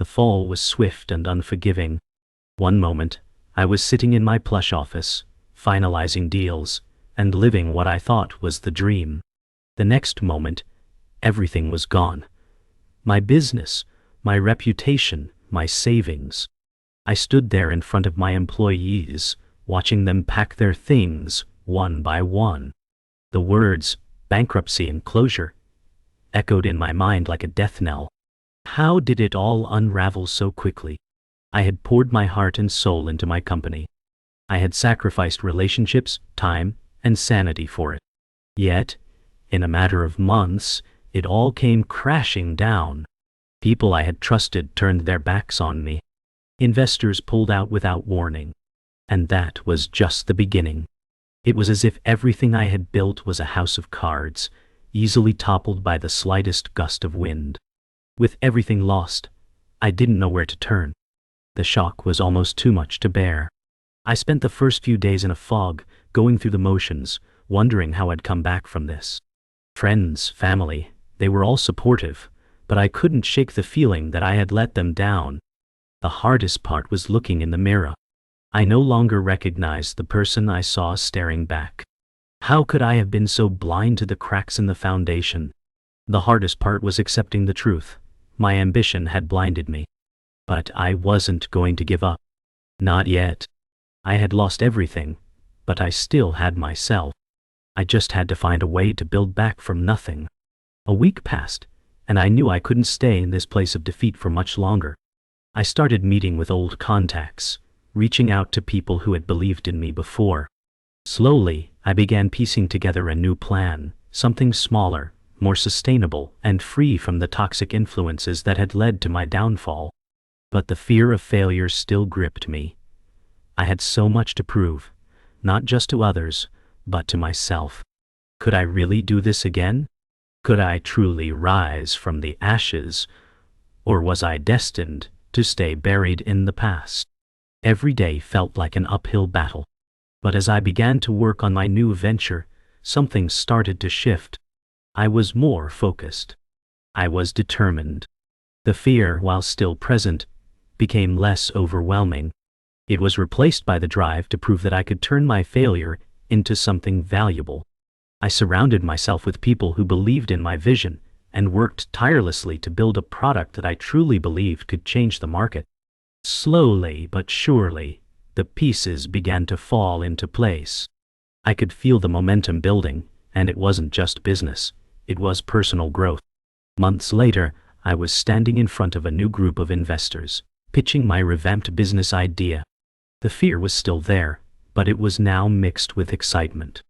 fall was swift and unforgiving. One moment, I was sitting in my plush office, finalizing deals, and living what I thought was the dream. The next moment, everything was gone. My business, my reputation, my savings. I stood there in front of my employees, watching them pack their things, one by one. The words, bankruptcy and closure, echoed in my mind like a death knell. How did it all unravel so quickly? I had poured my heart and soul into my company. I had sacrificed relationships, time, and sanity for it. Yet, in a matter of months, it all came crashing down. People I had trusted turned their backs on me. Investors pulled out without warning. And that was just the beginning. It was as if everything I had built was a house of cards, easily toppled by the slightest gust of wind. With everything lost, I didn't know where to turn. The shock was almost too much to bear. I spent the first few days in a fog, going through the motions, wondering how I'd come back from this. Friends, family, they were all supportive, but I couldn't shake the feeling that I had let them down. The hardest part was looking in the mirror. I no longer recognized the person I saw staring back. How could I have been so blind to the cracks in the foundation? The hardest part was accepting the truth. My ambition had blinded me. But I wasn't going to give up. Not yet. I had lost everything, but I still had myself. I just had to find a way to build back from nothing. A week passed, and I knew I couldn't stay in this place of defeat for much longer. I started meeting with old contacts, reaching out to people who had believed in me before. Slowly, I began piecing together a new plan, something smaller, more sustainable, and free from the toxic influences that had led to my downfall. But the fear of failure still gripped me. I had so much to prove, not just to others, but to myself. Could I really do this again? Could I truly rise from the ashes, or was I destined to stay buried in the past? Every day felt like an uphill battle. But as I began to work on my new venture, something started to shift. I was more focused. I was determined. The fear, while still present, became less overwhelming. It was replaced by the drive to prove that I could turn my failure into something valuable. I surrounded myself with people who believed in my vision and worked tirelessly to build a product that I truly believed could change the market. Slowly but surely, the pieces began to fall into place. I could feel the momentum building, and it wasn't just business, it was personal growth. Months later, I was standing in front of a new group of investors, pitching my revamped business idea. The fear was still there, but it was now mixed with excitement.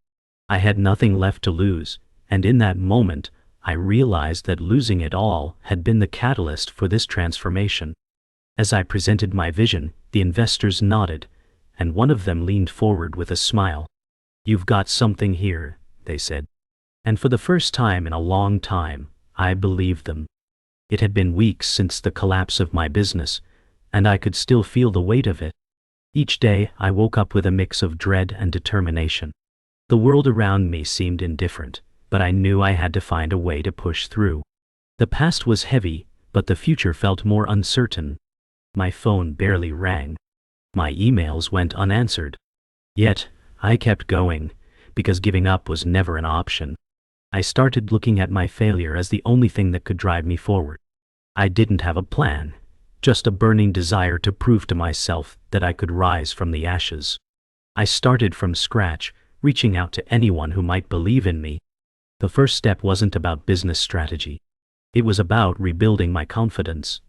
I had nothing left to lose, and in that moment, I realized that losing it all had been the catalyst for this transformation. As I presented my vision, the investors nodded, and one of them leaned forward with a smile. "You've got something here," they said. And for the first time in a long time, I believed them. It had been weeks since the collapse of my business, and I could still feel the weight of it. Each day, I woke up with a mix of dread and determination. The world around me seemed indifferent, but I knew I had to find a way to push through. The past was heavy, but the future felt more uncertain. My phone barely rang. My emails went unanswered. Yet, I kept going, because giving up was never an option. I started looking at my failure as the only thing that could drive me forward. I didn't have a plan, just a burning desire to prove to myself that I could rise from the ashes. I started from scratch, reaching out to anyone who might believe in me. The first step wasn't about business strategy. It was about rebuilding my confidence.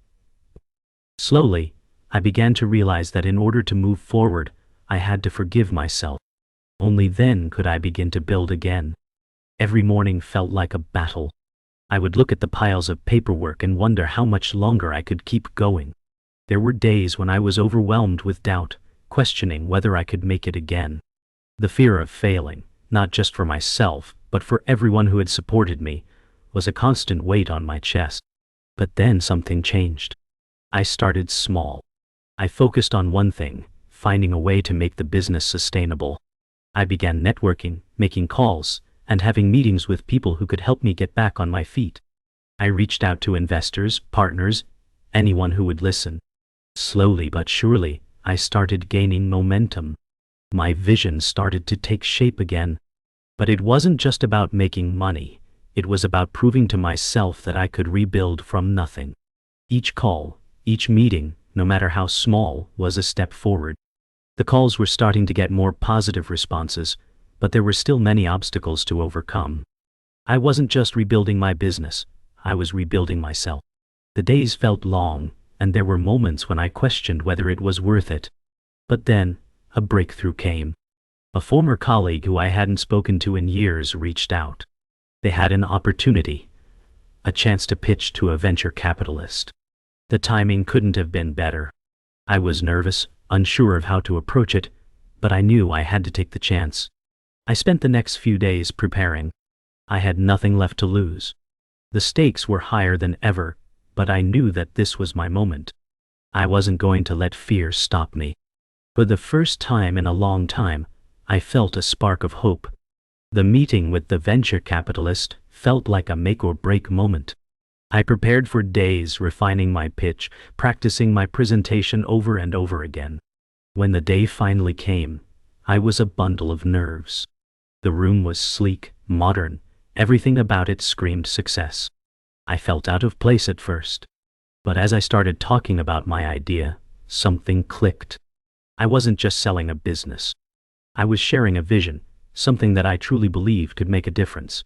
Slowly, I began to realize that in order to move forward, I had to forgive myself. Only then could I begin to build again. Every morning felt like a battle. I would look at the piles of paperwork and wonder how much longer I could keep going. There were days when I was overwhelmed with doubt, questioning whether I could make it again. The fear of failing, not just for myself, but for everyone who had supported me, was a constant weight on my chest. But then something changed. I started small. I focused on one thing, finding a way to make the business sustainable. I began networking, making calls, and having meetings with people who could help me get back on my feet. I reached out to investors, partners, anyone who would listen. Slowly but surely, I started gaining momentum. My vision started to take shape again. But it wasn't just about making money. It was about proving to myself that I could rebuild from nothing. Each call, each meeting, no matter how small, was a step forward. The calls were starting to get more positive responses, but there were still many obstacles to overcome. I wasn't just rebuilding my business, I was rebuilding myself. The days felt long, and there were moments when I questioned whether it was worth it. But then, a breakthrough came. A former colleague who I hadn't spoken to in years reached out. They had an opportunity, a chance to pitch to a venture capitalist. The timing couldn't have been better. I was nervous, unsure of how to approach it, but I knew I had to take the chance. I spent the next few days preparing. I had nothing left to lose. The stakes were higher than ever, but I knew that this was my moment. I wasn't going to let fear stop me. For the first time in a long time, I felt a spark of hope. The meeting with the venture capitalist felt like a make-or-break moment. I prepared for days, refining my pitch, practicing my presentation over and over again. When the day finally came, I was a bundle of nerves. The room was sleek, modern, everything about it screamed success. I felt out of place at first. But as I started talking about my idea, something clicked. I wasn't just selling a business. I was sharing a vision, something that I truly believed could make a difference.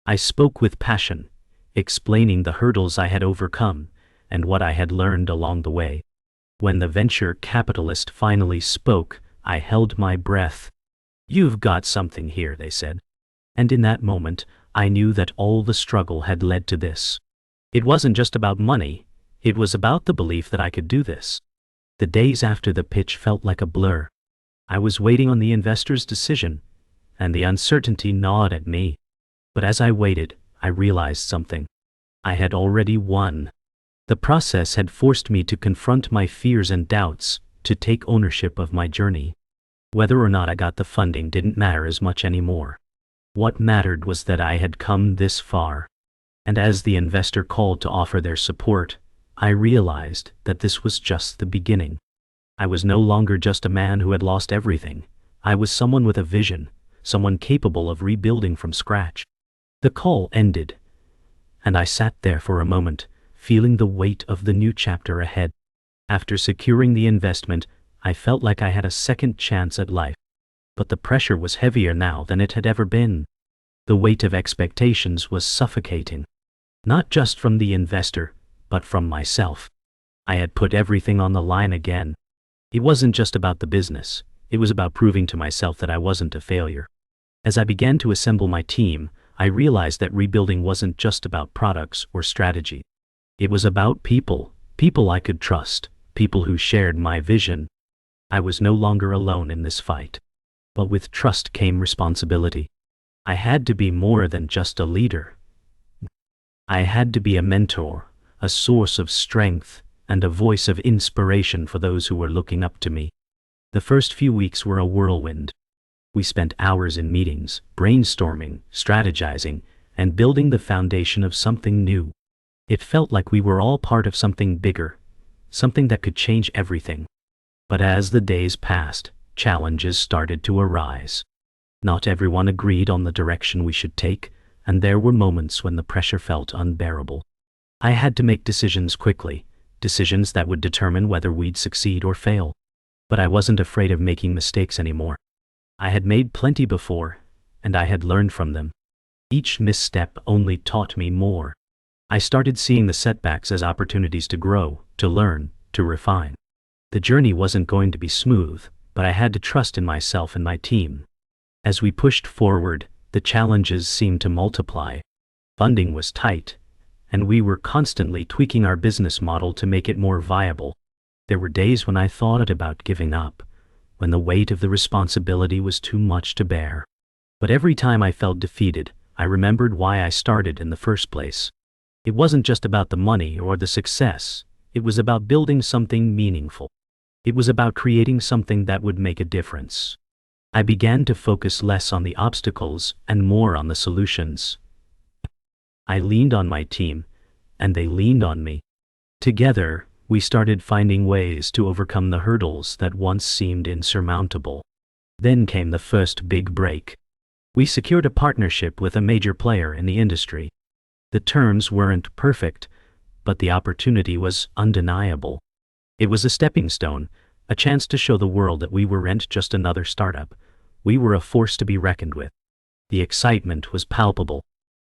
I spoke with passion, explaining the hurdles I had overcome and what I had learned along the way. When the venture capitalist finally spoke, I held my breath. "You've got something here," they said. And in that moment, I knew that all the struggle had led to this. It wasn't just about money, it was about the belief that I could do this. The days after the pitch felt like a blur. I was waiting on the investor's decision, and the uncertainty gnawed at me. But as I waited, I realized something. I had already won. The process had forced me to confront my fears and doubts, to take ownership of my journey. Whether or not I got the funding didn't matter as much anymore. What mattered was that I had come this far. And as the investor called to offer their support, I realized that this was just the beginning. I was no longer just a man who had lost everything. I was someone with a vision, someone capable of rebuilding from scratch. The call ended, and I sat there for a moment, feeling the weight of the new chapter ahead. After securing the investment, I felt like I had a second chance at life. But the pressure was heavier now than it had ever been. The weight of expectations was suffocating. Not just from the investor, but from myself. I had put everything on the line again. It wasn't just about the business, it was about proving to myself that I wasn't a failure. As I began to assemble my team, I realized that rebuilding wasn't just about products or strategy. It was about people, people I could trust, people who shared my vision. I was no longer alone in this fight. But with trust came responsibility. I had to be more than just a leader. I had to be a mentor, a source of strength, and a voice of inspiration for those who were looking up to me. The first few weeks were a whirlwind. We spent hours in meetings, brainstorming, strategizing, and building the foundation of something new. It felt like we were all part of something bigger, something that could change everything. But as the days passed, challenges started to arise. Not everyone agreed on the direction we should take, and there were moments when the pressure felt unbearable. I had to make decisions quickly, decisions that would determine whether we'd succeed or fail. But I wasn't afraid of making mistakes anymore. I had made plenty before, and I had learned from them. Each misstep only taught me more. I started seeing the setbacks as opportunities to grow, to learn, to refine. The journey wasn't going to be smooth, but I had to trust in myself and my team. As we pushed forward, the challenges seemed to multiply. Funding was tight, and we were constantly tweaking our business model to make it more viable. There were days when I thought about giving up, when the weight of the responsibility was too much to bear. But every time I felt defeated, I remembered why I started in the first place. It wasn't just about the money or the success, it was about building something meaningful. It was about creating something that would make a difference. I began to focus less on the obstacles and more on the solutions. I leaned on my team, and they leaned on me. Together, we started finding ways to overcome the hurdles that once seemed insurmountable. Then came the first big break. We secured a partnership with a major player in the industry. The terms weren't perfect, but the opportunity was undeniable. It was a stepping stone, a chance to show the world that we weren't just another startup. We were a force to be reckoned with. The excitement was palpable.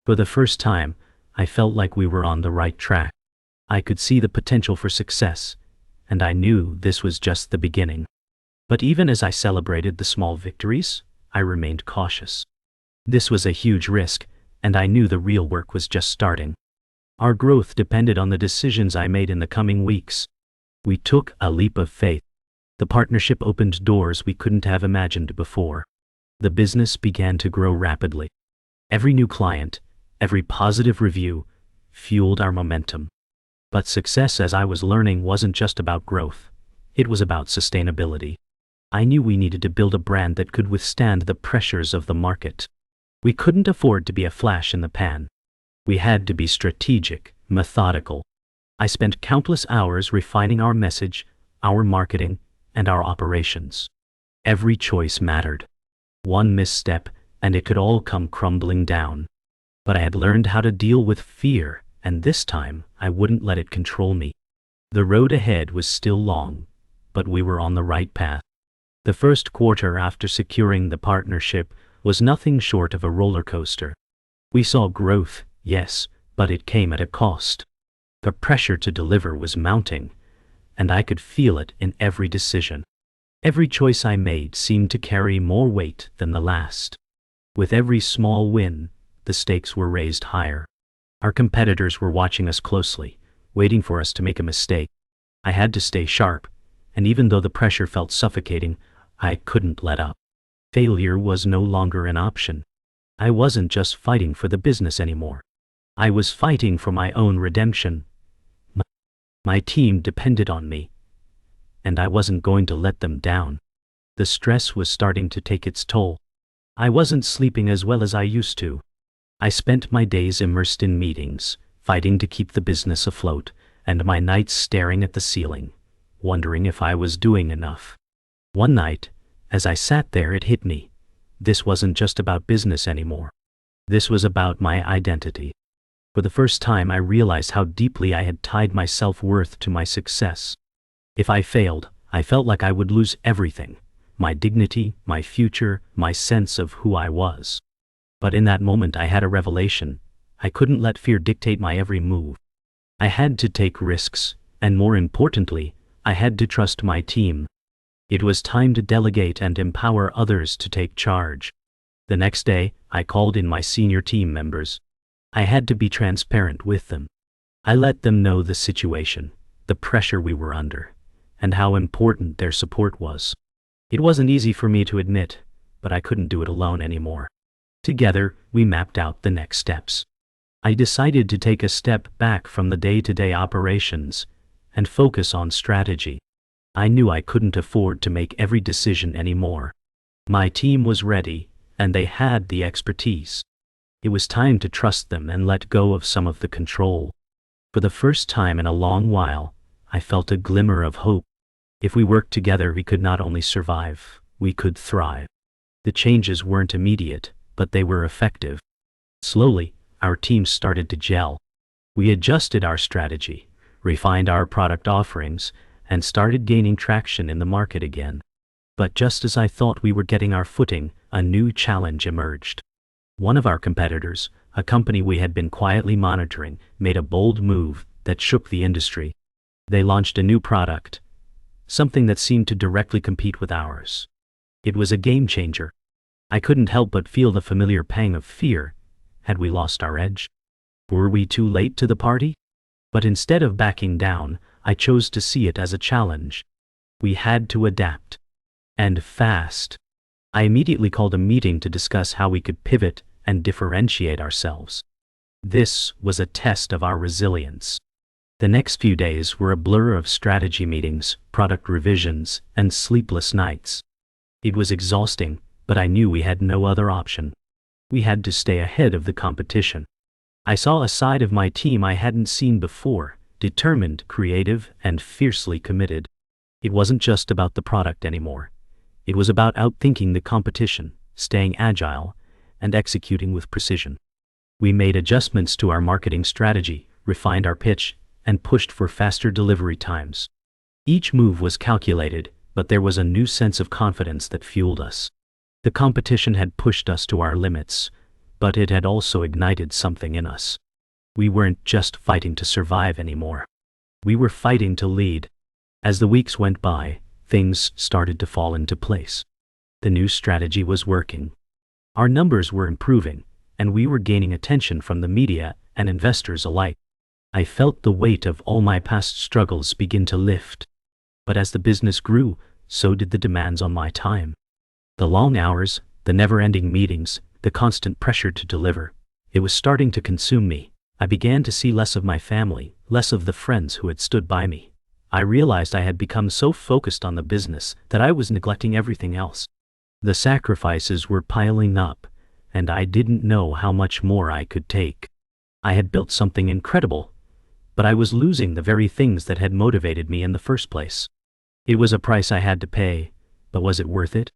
For the first time, I felt like we were on the right track. I could see the potential for success, and I knew this was just the beginning. But even as I celebrated the small victories, I remained cautious. This was a huge risk, and I knew the real work was just starting. Our growth depended on the decisions I made in the coming weeks. We took a leap of faith. The partnership opened doors we couldn't have imagined before. The business began to grow rapidly. Every new client, every positive review, fueled our momentum. But success, as I was learning, wasn't just about growth. It was about sustainability. I knew we needed to build a brand that could withstand the pressures of the market. We couldn't afford to be a flash in the pan. We had to be strategic, methodical. I spent countless hours refining our message, our marketing, and our operations. Every choice mattered. One misstep, and it could all come crumbling down. But I had learned how to deal with fear, and this time I wouldn't let it control me. The road ahead was still long, but we were on the right path. The first quarter after securing the partnership was nothing short of a roller coaster. We saw growth, yes, but it came at a cost. The pressure to deliver was mounting, and I could feel it in every decision. Every choice I made seemed to carry more weight than the last. With every small win, the stakes were raised higher. Our competitors were watching us closely, waiting for us to make a mistake. I had to stay sharp, and even though the pressure felt suffocating, I couldn't let up. Failure was no longer an option. I wasn't just fighting for the business anymore. I was fighting for my own redemption. My team depended on me, and I wasn't going to let them down. The stress was starting to take its toll. I wasn't sleeping as well as I used to. I spent my days immersed in meetings, fighting to keep the business afloat, and my nights staring at the ceiling, wondering if I was doing enough. One night, as I sat there, it hit me. This wasn't just about business anymore. This was about my identity. For the first time, I realized how deeply I had tied my self-worth to my success. If I failed, I felt like I would lose everything: my dignity, my future, my sense of who I was. But in that moment I had a revelation. I couldn't let fear dictate my every move. I had to take risks, and more importantly, I had to trust my team. It was time to delegate and empower others to take charge. The next day, I called in my senior team members. I had to be transparent with them. I let them know the situation, the pressure we were under, and how important their support was. It wasn't easy for me to admit, but I couldn't do it alone anymore. Together, we mapped out the next steps. I decided to take a step back from the day-to-day operations and focus on strategy. I knew I couldn't afford to make every decision anymore. My team was ready, and they had the expertise. It was time to trust them and let go of some of the control. For the first time in a long while, I felt a glimmer of hope. If we worked together, we could not only survive, we could thrive. The changes weren't immediate, but they were effective. Slowly, our team started to gel. We adjusted our strategy, refined our product offerings, and started gaining traction in the market again. But just as I thought we were getting our footing, a new challenge emerged. One of our competitors, a company we had been quietly monitoring, made a bold move that shook the industry. They launched a new product, something that seemed to directly compete with ours. It was a game changer. I couldn't help but feel the familiar pang of fear. Had we lost our edge? Were we too late to the party? But instead of backing down, I chose to see it as a challenge. We had to adapt. And fast. I immediately called a meeting to discuss how we could pivot and differentiate ourselves. This was a test of our resilience. The next few days were a blur of strategy meetings, product revisions, and sleepless nights. It was exhausting, but I knew we had no other option. We had to stay ahead of the competition. I saw a side of my team I hadn't seen before, determined, creative, and fiercely committed. It wasn't just about the product anymore. It was about outthinking the competition, staying agile, and executing with precision. We made adjustments to our marketing strategy, refined our pitch, and pushed for faster delivery times. Each move was calculated, but there was a new sense of confidence that fueled us. The competition had pushed us to our limits, but it had also ignited something in us. We weren't just fighting to survive anymore. We were fighting to lead. As the weeks went by, things started to fall into place. The new strategy was working. Our numbers were improving, and we were gaining attention from the media and investors alike. I felt the weight of all my past struggles begin to lift. But as the business grew, so did the demands on my time. The long hours, the never-ending meetings, the constant pressure to deliver. It was starting to consume me. I began to see less of my family, less of the friends who had stood by me. I realized I had become so focused on the business that I was neglecting everything else. The sacrifices were piling up, and I didn't know how much more I could take. I had built something incredible, but I was losing the very things that had motivated me in the first place. It was a price I had to pay, but was it worth it?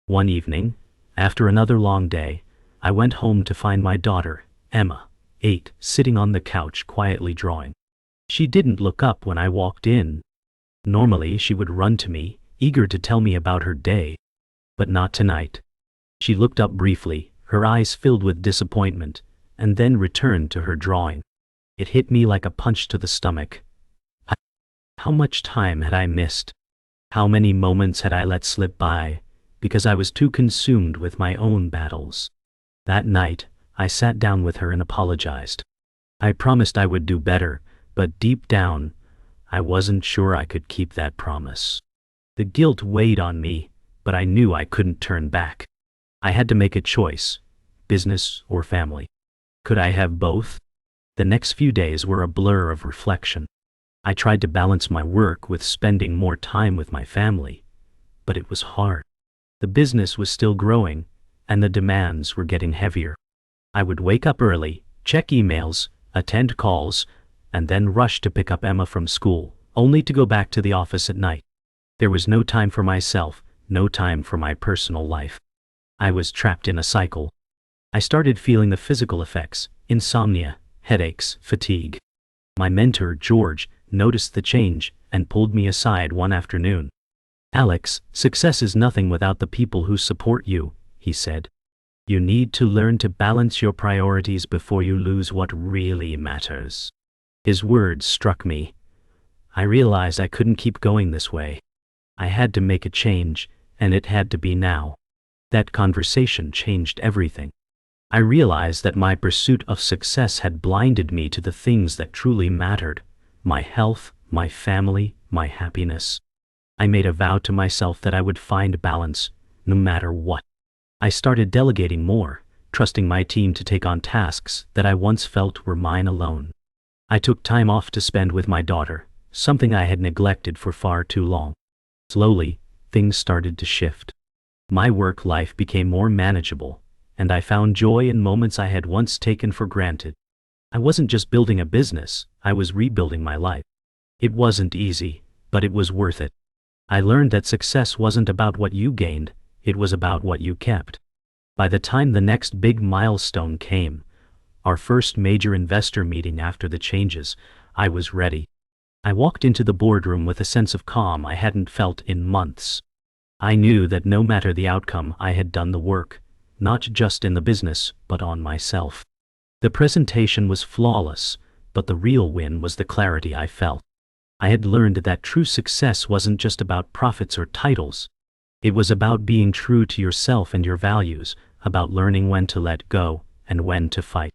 One evening, after another long day, I went home to find my daughter, Emma, 8, sitting on the couch quietly drawing. She didn't look up when I walked in. Normally she would run to me, eager to tell me about her day. But not tonight. She looked up briefly, her eyes filled with disappointment, and then returned to her drawing. It hit me like a punch to the stomach. How much time had I missed? How many moments had I let slip by, because I was too consumed with my own battles? That night, I sat down with her and apologized. I promised I would do better, but deep down, I wasn't sure I could keep that promise. The guilt weighed on me, but I knew I couldn't turn back. I had to make a choice, business or family. Could I have both? The next few days were a blur of reflection. I tried to balance my work with spending more time with my family, but it was hard. The business was still growing, and the demands were getting heavier. I would wake up early, check emails, attend calls, and then rush to pick up Emma from school, only to go back to the office at night. There was no time for myself, no time for my personal life. I was trapped in a cycle. I started feeling the physical effects: insomnia, headaches, fatigue. My mentor, George, noticed the change and pulled me aside one afternoon. "Alex, success is nothing without the people who support you," he said. "You need to learn to balance your priorities before you lose what really matters." His words struck me. I realized I couldn't keep going this way. I had to make a change, and it had to be now. That conversation changed everything. I realized that my pursuit of success had blinded me to the things that truly mattered: my health, my family, my happiness. I made a vow to myself that I would find balance, no matter what. I started delegating more, trusting my team to take on tasks that I once felt were mine alone. I took time off to spend with my daughter, something I had neglected for far too long. Slowly, things started to shift. My work life became more manageable, and I found joy in moments I had once taken for granted. I wasn't just building a business, I was rebuilding my life. It wasn't easy, but it was worth it. I learned that success wasn't about what you gained, it was about what you kept. By the time the next big milestone came, our first major investor meeting after the changes, I was ready. I walked into the boardroom with a sense of calm I hadn't felt in months. I knew that no matter the outcome, I had done the work, not just in the business, but on myself. The presentation was flawless, but the real win was the clarity I felt. I had learned that true success wasn't just about profits or titles. It was about being true to yourself and your values, about learning when to let go and when to fight.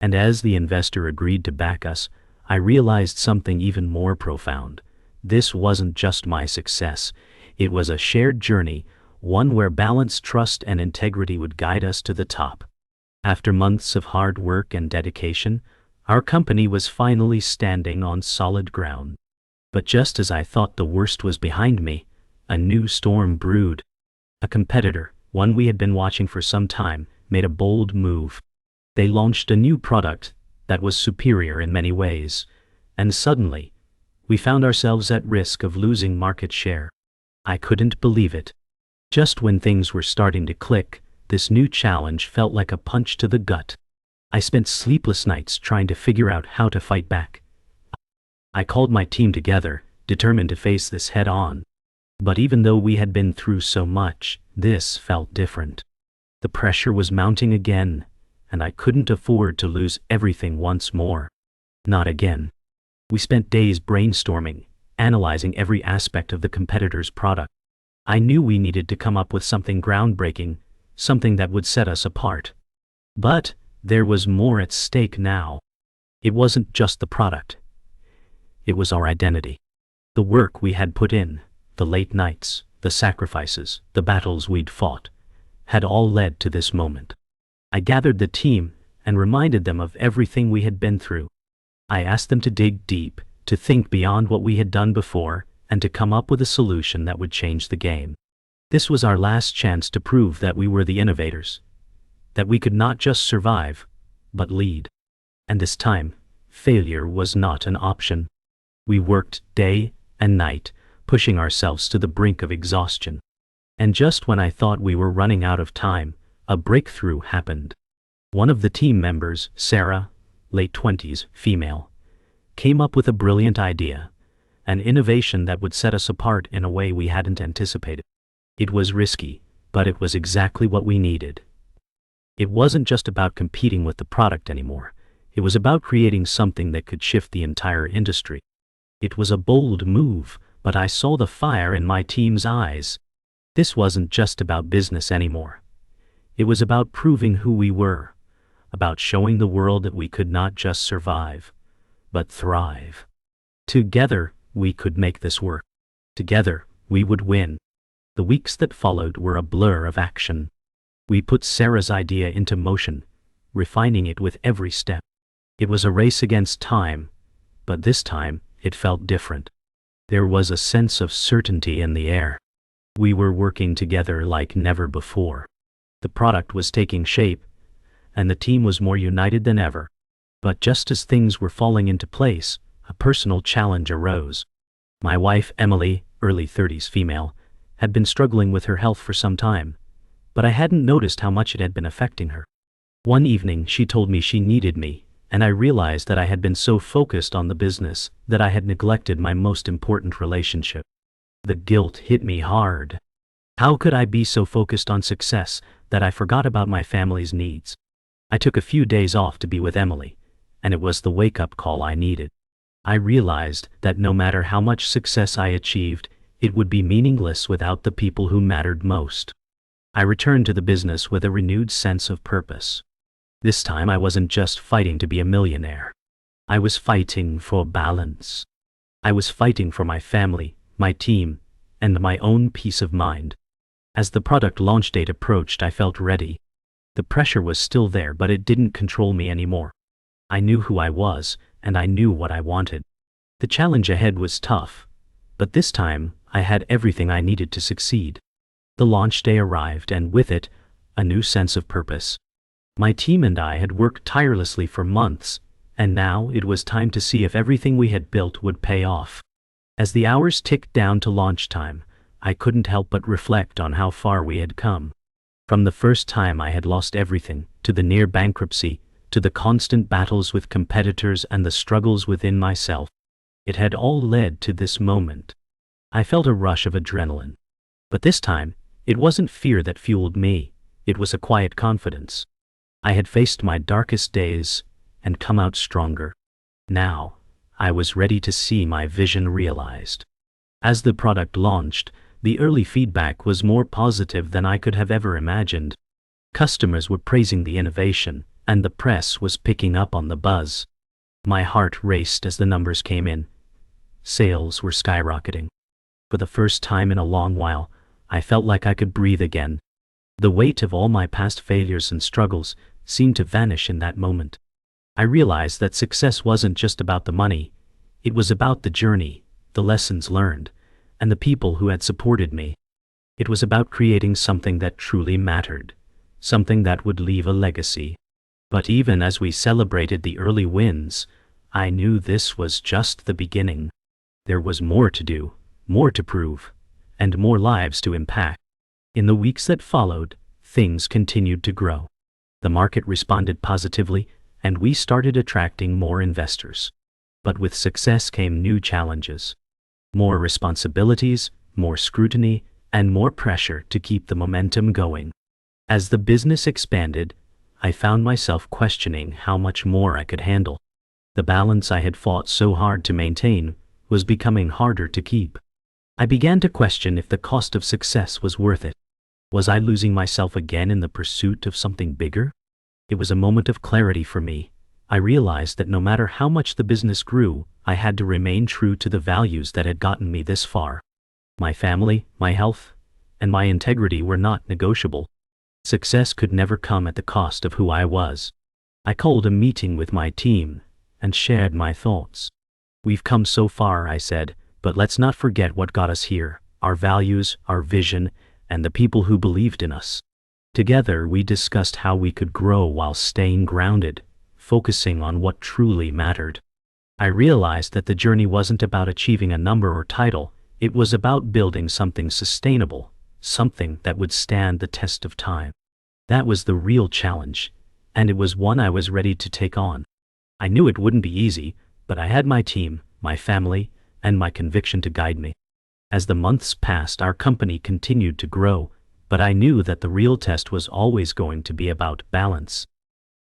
And as the investor agreed to back us, I realized something even more profound. This wasn't just my success. It was a shared journey, one where balance, trust, and integrity would guide us to the top. After months of hard work and dedication, our company was finally standing on solid ground. But just as I thought the worst was behind me, a new storm brewed. A competitor, one we had been watching for some time, made a bold move. They launched a new product that was superior in many ways, and suddenly, we found ourselves at risk of losing market share. I couldn't believe it. Just when things were starting to click, this new challenge felt like a punch to the gut. I spent sleepless nights trying to figure out how to fight back. I called my team together, determined to face this head on. But even though we had been through so much, this felt different. The pressure was mounting again, and I couldn't afford to lose everything once more. Not again. We spent days brainstorming, analyzing every aspect of the competitor's product. I knew we needed to come up with something groundbreaking, something that would set us apart. But there was more at stake now. It wasn't just the product. It was our identity. The work we had put in, the late nights, the sacrifices, the battles we'd fought, had all led to this moment. I gathered the team and reminded them of everything we had been through. I asked them to dig deep, to think beyond what we had done before, and to come up with a solution that would change the game. This was our last chance to prove that we were the innovators, that we could not just survive, but lead. And this time, failure was not an option. We worked day and night, pushing ourselves to the brink of exhaustion. And just when I thought we were running out of time, a breakthrough happened. One of the team members, Sarah, late 20s, female, came up with a brilliant idea, an innovation that would set us apart in a way we hadn't anticipated. It was risky, but it was exactly what we needed. It wasn't just about competing with the product anymore. It was about creating something that could shift the entire industry. It was a bold move, but I saw the fire in my team's eyes. This wasn't just about business anymore. It was about proving who we were, about showing the world that we could not just survive, but thrive. Together, we could make this work. Together, we would win. The weeks that followed were a blur of action. We put Sarah's idea into motion, refining it with every step. It was a race against time, but this time, it felt different. There was a sense of certainty in the air. We were working together like never before. The product was taking shape, and the team was more united than ever. But just as things were falling into place, a personal challenge arose. My wife, Emily, early 30s female, had been struggling with her health for some time, but I hadn't noticed how much it had been affecting her. One evening, she told me she needed me, and I realized that I had been so focused on the business that I had neglected my most important relationship. The guilt hit me hard. How could I be so focused on success that I forgot about my family's needs? I took a few days off to be with Emily, and it was the wake-up call I needed. I realized that no matter how much success I achieved, it would be meaningless without the people who mattered most. I returned to the business with a renewed sense of purpose. This time I wasn't just fighting to be a millionaire. I was fighting for balance. I was fighting for my family, my team, and my own peace of mind. As the product launch date approached, I felt ready. The pressure was still there, but it didn't control me anymore. I knew who I was, and I knew what I wanted. The challenge ahead was tough, but this time I had everything I needed to succeed. The launch day arrived, and with it, a new sense of purpose. My team and I had worked tirelessly for months, and now it was time to see if everything we had built would pay off. As the hours ticked down to launch time, I couldn't help but reflect on how far we had come. From the first time I had lost everything, to the near bankruptcy, to the constant battles with competitors and the struggles within myself, it had all led to this moment. I felt a rush of adrenaline. But this time, it wasn't fear that fueled me, it was a quiet confidence. I had faced my darkest days and come out stronger. Now, I was ready to see my vision realized. As the product launched, the early feedback was more positive than I could have ever imagined. Customers were praising the innovation, and the press was picking up on the buzz. My heart raced as the numbers came in. Sales were skyrocketing. For the first time in a long while, I felt like I could breathe again. The weight of all my past failures and struggles seemed to vanish in that moment. I realized that success wasn't just about the money. It was about the journey, the lessons learned, and the people who had supported me. It was about creating something that truly mattered, something that would leave a legacy. But even as we celebrated the early wins, I knew this was just the beginning. There was more to do, more to prove, and more lives to impact. In the weeks that followed, things continued to grow. The market responded positively, and we started attracting more investors. But with success came new challenges. More responsibilities, more scrutiny, and more pressure to keep the momentum going. As the business expanded, I found myself questioning how much more I could handle. The balance I had fought so hard to maintain was becoming harder to keep. I began to question if the cost of success was worth it. Was I losing myself again in the pursuit of something bigger? It was a moment of clarity for me. I realized that no matter how much the business grew, I had to remain true to the values that had gotten me this far. My family, my health, and my integrity were not negotiable. Success could never come at the cost of who I was. I called a meeting with my team and shared my thoughts. "We've come so far," I said, "but let's not forget what got us here, our values, our vision, and the people who believed in us." Together, we discussed how we could grow while staying grounded, focusing on what truly mattered. I realized that the journey wasn't about achieving a number or title, it was about building something sustainable, something that would stand the test of time. That was the real challenge, and it was one I was ready to take on. I knew it wouldn't be easy, but I had my team, my family, and my conviction to guide me. As the months passed, our company continued to grow, but I knew that the real test was always going to be about balance.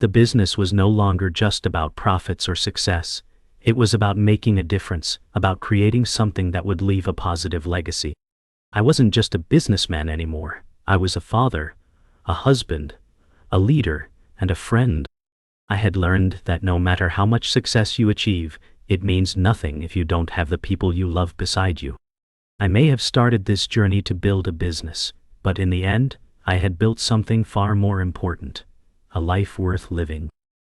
The business was no longer just about profits or success. It was about making a difference, about creating something that would leave a positive legacy. I wasn't just a businessman anymore. I was a father, a husband, a leader, and a friend. I had learned that no matter how much success you achieve, it means nothing if you don't have the people you love beside you. I may have started this journey to build a business, but in the end, I had built something far more important, a life worth living.